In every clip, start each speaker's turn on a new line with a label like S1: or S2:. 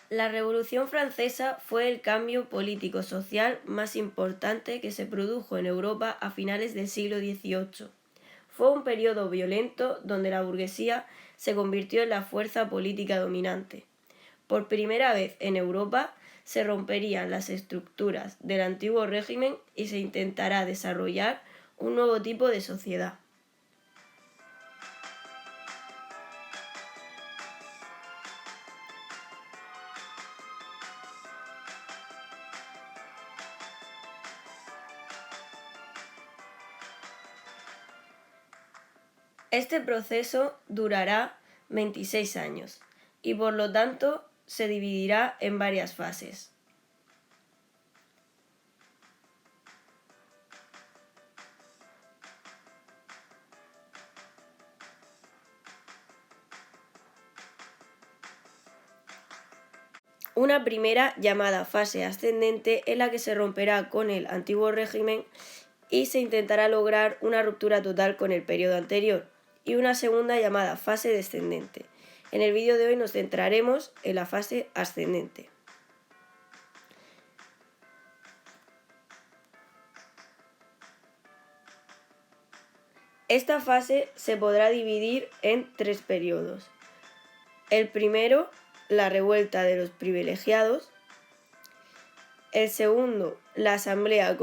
S1: La Revolución Francesa fue el cambio político-social más importante que se produjo en Europa a finales del siglo XVIII. Fue un periodo violento donde la burguesía se convirtió en la fuerza política dominante. Por primera vez en Europa se romperían las estructuras del antiguo régimen y se intentará desarrollar un nuevo tipo de sociedad. Este proceso durará 26 años y por lo tanto se dividirá en varias fases. Una primera llamada fase ascendente en la que se romperá con el antiguo régimen y se intentará lograr una ruptura total con el periodo anterior, y una segunda llamada fase descendente. En el vídeo de hoy nos centraremos en la fase ascendente. Esta fase se podrá dividir en 3 periodos. El primero, la revuelta de los privilegiados. El segundo, la asamblea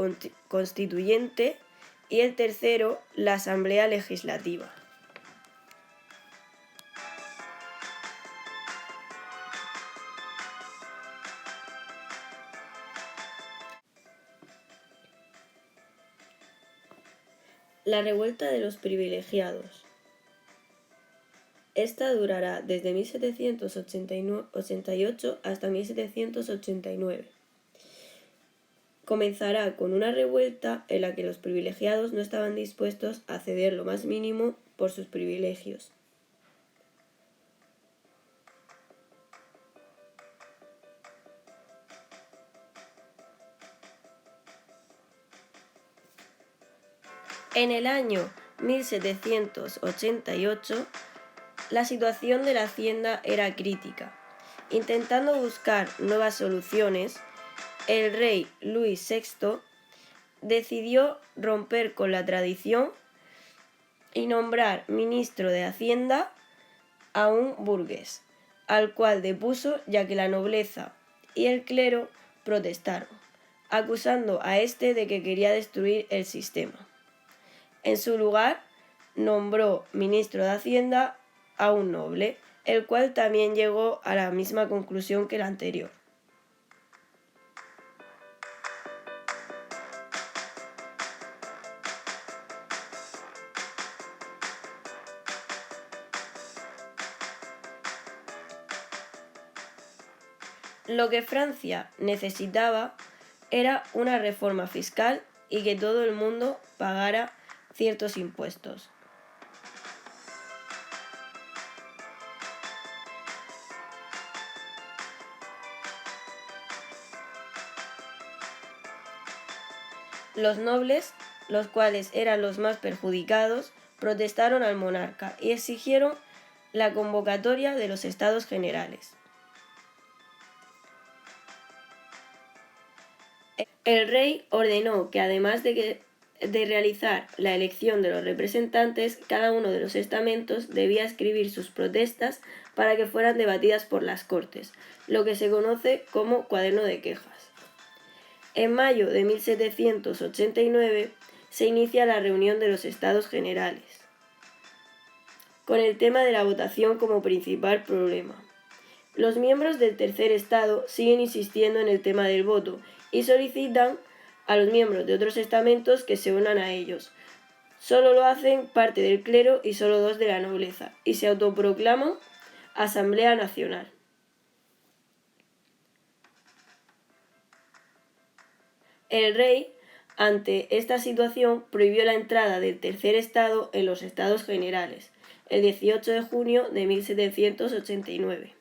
S1: constituyente. Y el tercero, la asamblea legislativa. La revuelta de los privilegiados. Esta durará desde 1788 hasta 1789. Comenzará con una revuelta en la que los privilegiados no estaban dispuestos a ceder lo más mínimo por sus privilegios. En el año 1788, la situación de la hacienda era crítica. Intentando buscar nuevas soluciones, el rey Luis VI decidió romper con la tradición y nombrar ministro de Hacienda a un burgués, al cual depuso ya que la nobleza y el clero protestaron, acusando a este de que quería destruir el sistema. En su lugar, nombró ministro de Hacienda a un noble, el cual también llegó a la misma conclusión que el anterior. Lo que Francia necesitaba era una reforma fiscal y que todo el mundo pagara ciertos impuestos. Los nobles, los cuales eran los más perjudicados, protestaron al monarca y exigieron la convocatoria de los Estados Generales. El rey ordenó que además de realizar la elección de los representantes, cada uno de los estamentos debía escribir sus protestas para que fueran debatidas por las Cortes, lo que se conoce como cuaderno de quejas. En mayo de 1789 se inicia la reunión de los Estados Generales, con el tema de la votación como principal problema. Los miembros del tercer estado siguen insistiendo en el tema del voto y solicitan a los miembros de otros estamentos que se unan a ellos. Solo lo hacen parte del clero y solo 2 de la nobleza, y se autoproclaman Asamblea Nacional. El rey, ante esta situación, prohibió la entrada del tercer estado en los Estados Generales, el 18 de junio de 1789.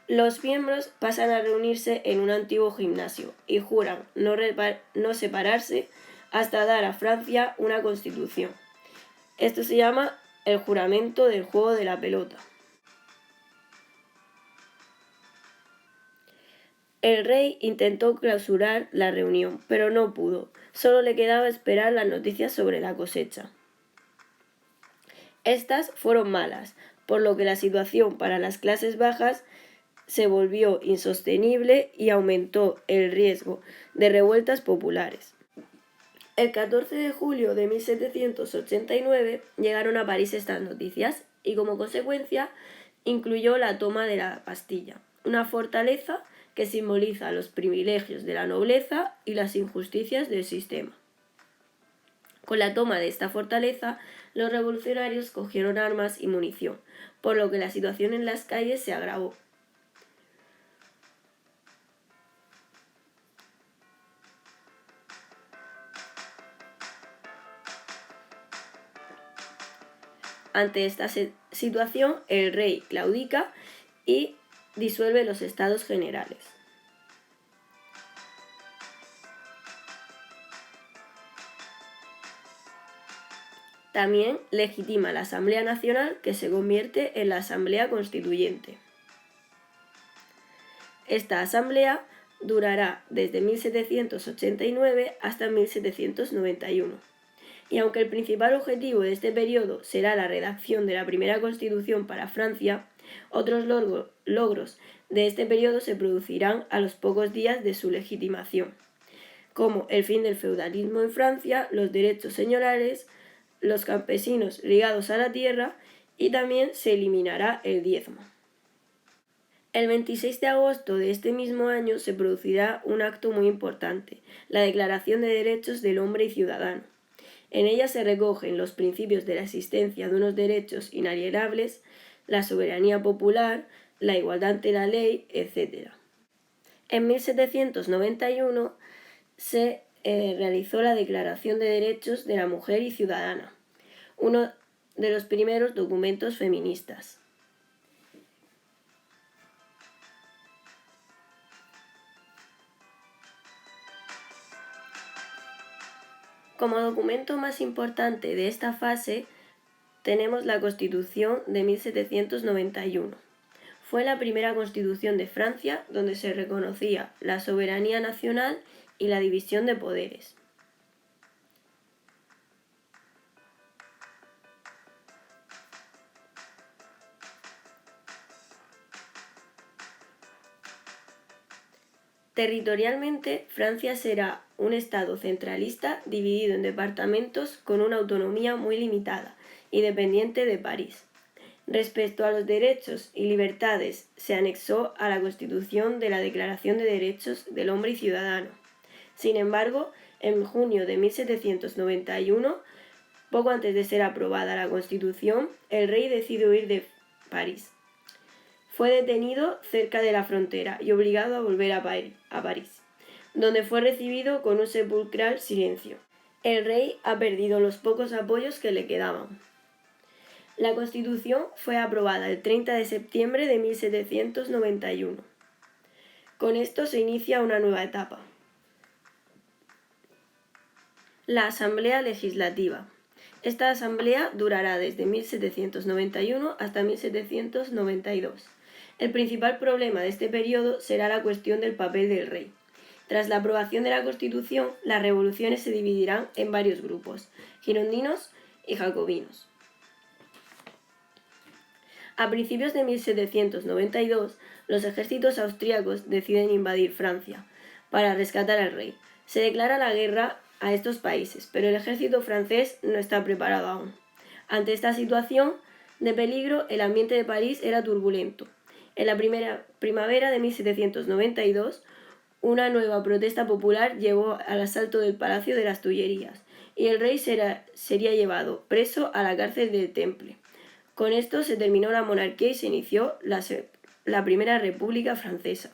S1: Los miembros pasan a reunirse en un antiguo gimnasio y juran no separarse hasta dar a Francia una constitución. Esto se llama el juramento del juego de la pelota. El rey intentó clausurar la reunión, pero no pudo. Solo le quedaba esperar las noticias sobre la cosecha. Estas fueron malas, por lo que la situación para las clases bajas se volvió insostenible y aumentó el riesgo de revueltas populares. El 14 de julio de 1789 llegaron a París estas noticias y como consecuencia incluyó la toma de la Bastilla, una fortaleza que simboliza los privilegios de la nobleza y las injusticias del sistema. Con la toma de esta fortaleza, los revolucionarios cogieron armas y munición, por lo que la situación en las calles se agravó. Ante esta situación, el rey claudica y disuelve los estados generales. También legitima la Asamblea Nacional, que se convierte en la Asamblea Constituyente. Esta asamblea durará desde 1789 hasta 1791. Y aunque el principal objetivo de este periodo será la redacción de la primera Constitución para Francia, otros logros de este periodo se producirán a los pocos días de su legitimación, como el fin del feudalismo en Francia, los derechos señoriales, los campesinos ligados a la tierra y también se eliminará el diezmo. El 26 de agosto de este mismo año se producirá un acto muy importante, la Declaración de Derechos del Hombre y Ciudadano. En ella se recogen los principios de la existencia de unos derechos inalienables, la soberanía popular, la igualdad ante la ley, etc. En 1791 se realizó la Declaración de Derechos de la Mujer y Ciudadana, uno de los primeros documentos feministas. Como documento más importante de esta fase tenemos la Constitución de 1791. Fue la primera constitución de Francia donde se reconocía la soberanía nacional y la división de poderes. Territorialmente, Francia será un estado centralista dividido en departamentos con una autonomía muy limitada y dependiente de París. Respecto a los derechos y libertades, se anexó a la Constitución de la Declaración de Derechos del Hombre y Ciudadano. Sin embargo, en junio de 1791, poco antes de ser aprobada la Constitución, el rey decide huir de París. Fue detenido cerca de la frontera y obligado a volver a París, donde fue recibido con un sepulcral silencio. El rey ha perdido los pocos apoyos que le quedaban. La Constitución fue aprobada el 30 de septiembre de 1791. Con esto se inicia una nueva etapa. La Asamblea Legislativa. Esta asamblea durará desde 1791 hasta 1792. El principal problema de este periodo será la cuestión del papel del rey. Tras la aprobación de la Constitución, las revoluciones se dividirán en varios grupos, girondinos y jacobinos. A principios de 1792, los ejércitos austríacos deciden invadir Francia para rescatar al rey. Se declara la guerra a estos países, pero el ejército francés no está preparado aún. Ante esta situación de peligro, el ambiente de París era turbulento. En la primera primavera de 1792, una nueva protesta popular llevó al asalto del Palacio de las Tullerías y el rey sería llevado preso a la cárcel del Temple. Con esto se terminó la monarquía y se inició la Primera República Francesa.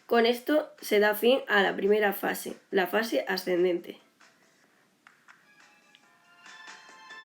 S1: Con esto se da fin a la primera fase, la fase ascendente.